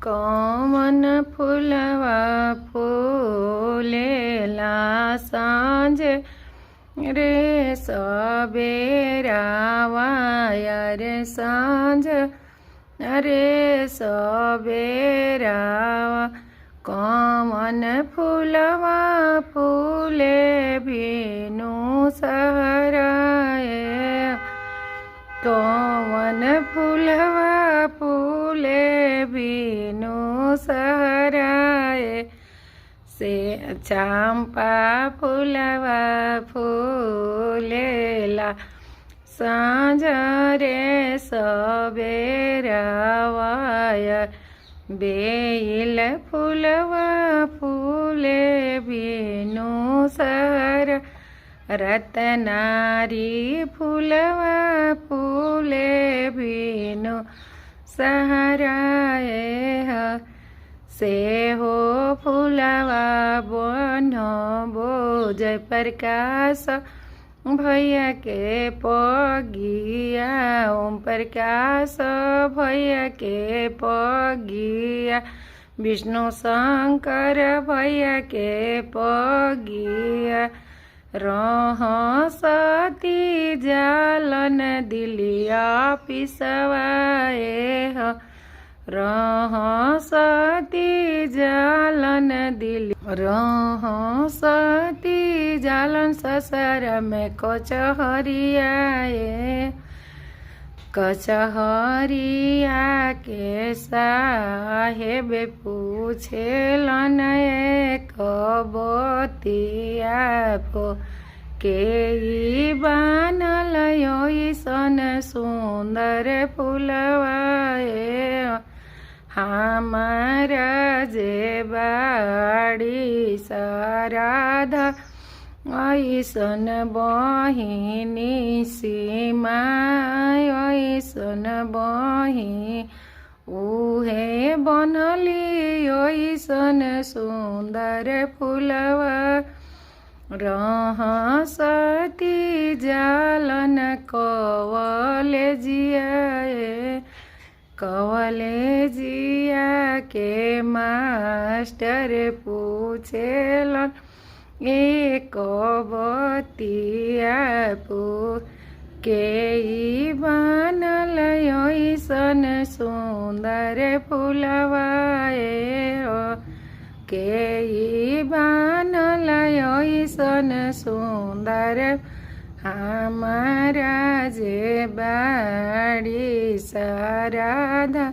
कौन फूलवा फूलेला सांझे रे सबेरावा रे सांझ रे सबेरावा कौन फूलवा फूले बिनु सहराए कौन फूलवा फूले बिनु सहराए से चंपा फूलवा फूलेला सांझ रे सबेरावाय बेल फूलवा फूले बिनु सहर रतनारी फूलवा फूले बिनु सहराए से हो फूलवा बनो बोझ प्रकाश भैया के पगिया ओम प्रकाश भैया के पगिया विष्णु शंकर भैया के पगिया रह सती जालन दिलिया पिसवाए रह सती जालन दिल रह सती जालन ससर में कचहरियाए कचहरिया के साहेब पूछेलन कबतिया के बानल योसन सुंदर फूलवाए हमारा जे बाड़ी साराधा ऐसन बहिनी सीमा ऐसन बही उहे बनली ऐसन सुंदर फूलवा रह सती जालन कवले जियाए कवले जिया के मास्टर पूछेलन एक बतिया के बनल ऐसन सुंदर फूलवाए के बनल ऐसन सुंदर हमारा जे बाड़ी साराधा